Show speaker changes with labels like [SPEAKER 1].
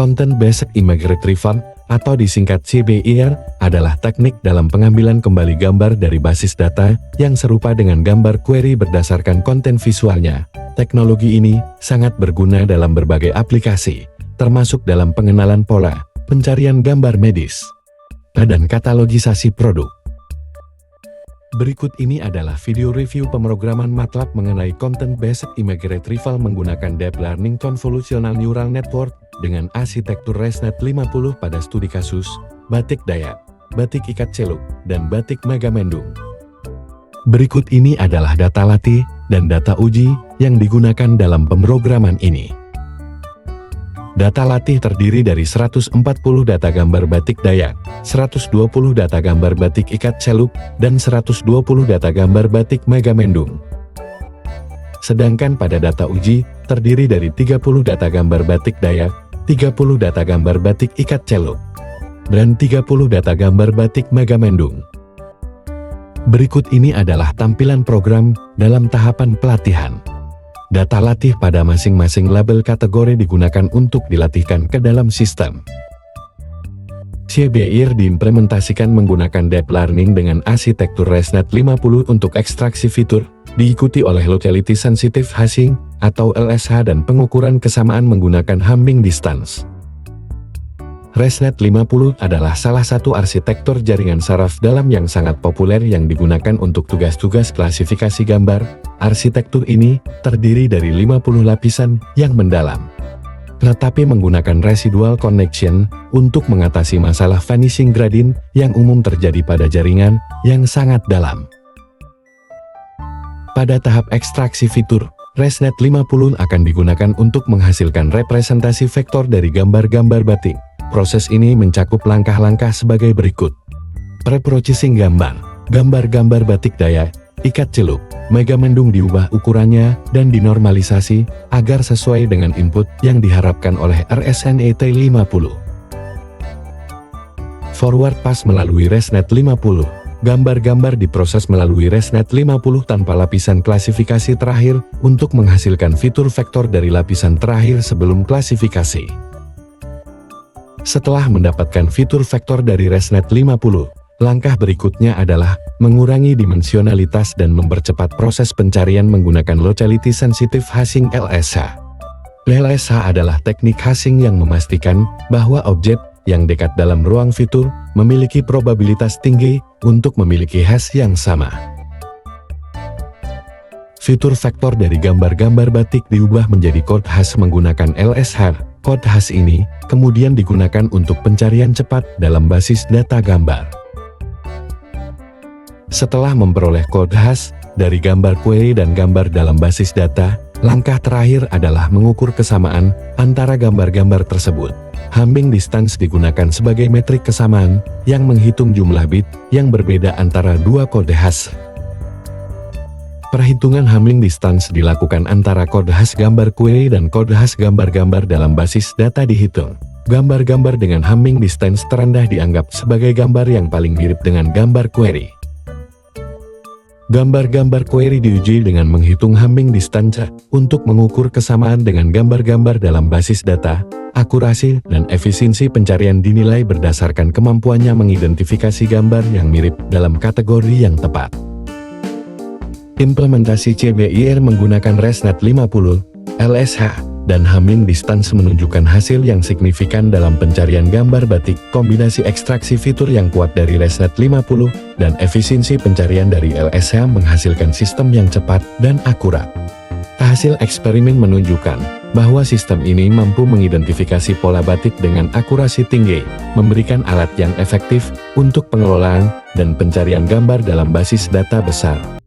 [SPEAKER 1] Content Based Image Retrieval, atau disingkat CBIR, adalah teknik dalam pengambilan kembali gambar dari basis data yang serupa dengan gambar query berdasarkan konten visualnya. Teknologi ini sangat berguna dalam berbagai aplikasi, termasuk dalam pengenalan pola, pencarian gambar medis, dan katalogisasi produk. Berikut ini adalah video review pemrograman MATLAB mengenai Content Based Image Retrieval menggunakan Deep Learning Convolutional Neural Network dengan arsitektur ResNet 50 pada studi kasus batik Dayak, batik ikat celuk, dan batik Megamendung. Berikut ini adalah data latih dan data uji yang digunakan dalam pemrograman ini. Data latih terdiri dari 140 data gambar batik Dayak, 120 data gambar batik ikat celuk, dan 120 data gambar batik Megamendung. Sedangkan pada data uji, terdiri dari 30 data gambar batik Dayak, 30 data gambar batik ikat celuk, dan 30 data gambar batik Megamendung. Berikut ini adalah tampilan program dalam tahapan pelatihan. Data latih pada masing-masing label kategori digunakan untuk dilatihkan ke dalam sistem. CBIR diimplementasikan menggunakan Deep Learning dengan arsitektur ResNet 50 untuk ekstraksi fitur, diikuti oleh Locality Sensitive Hashing atau LSH dan pengukuran kesamaan menggunakan Hamming Distance. ResNet 50 adalah salah satu arsitektur jaringan saraf dalam yang sangat populer yang digunakan untuk tugas-tugas klasifikasi gambar. Arsitektur ini terdiri dari 50 lapisan yang mendalam, tetapi menggunakan residual connection untuk mengatasi masalah vanishing gradient yang umum terjadi pada jaringan yang sangat dalam. Pada tahap ekstraksi fitur, ResNet 50 akan digunakan untuk menghasilkan representasi vektor dari gambar-gambar batik. Proses ini mencakup langkah-langkah sebagai berikut. Pre-processing gambar. Gambar-gambar batik Dayak, ikat celuk, Megamendung diubah ukurannya dan dinormalisasi agar sesuai dengan input yang diharapkan oleh RSNet 50. Forward pass melalui ResNet 50. Gambar-gambar diproses melalui ResNet 50 tanpa lapisan klasifikasi terakhir untuk menghasilkan fitur vektor dari lapisan terakhir sebelum klasifikasi. Setelah mendapatkan fitur vektor dari ResNet 50, langkah berikutnya adalah mengurangi dimensionalitas dan mempercepat proses pencarian menggunakan Locality Sensitive Hashing LSH. LSH adalah teknik hashing yang memastikan bahwa objek yang dekat dalam ruang fitur memiliki probabilitas tinggi untuk memiliki hash yang sama. Fitur vektor dari gambar-gambar batik diubah menjadi code hash menggunakan LSH. Code hash ini kemudian digunakan untuk pencarian cepat dalam basis data gambar. Setelah memperoleh code hash dari gambar query dan gambar dalam basis data, langkah terakhir adalah mengukur kesamaan antara gambar-gambar tersebut. Hamming distance digunakan sebagai metrik kesamaan yang menghitung jumlah bit yang berbeda antara dua kode hash. Perhitungan Hamming distance dilakukan antara kode hash gambar query dan kode hash gambar-gambar dalam basis data dihitung. Gambar-gambar dengan Hamming distance terendah dianggap sebagai gambar yang paling mirip dengan gambar query. Gambar-gambar query diuji dengan menghitung Hamming distance untuk mengukur kesamaan dengan gambar-gambar dalam basis data. Akurasi dan efisiensi pencarian dinilai berdasarkan kemampuannya mengidentifikasi gambar yang mirip dalam kategori yang tepat. Implementasi CBIR menggunakan ResNet 50, LSH, dan Hamming distance menunjukkan hasil yang signifikan dalam pencarian gambar batik. Kombinasi ekstraksi fitur yang kuat dari ResNet 50 dan efisiensi pencarian dari LSH menghasilkan sistem yang cepat dan akurat. Hasil eksperimen menunjukkan bahwa sistem ini mampu mengidentifikasi pola batik dengan akurasi tinggi, memberikan alat yang efektif untuk pengelolaan dan pencarian gambar dalam basis data besar.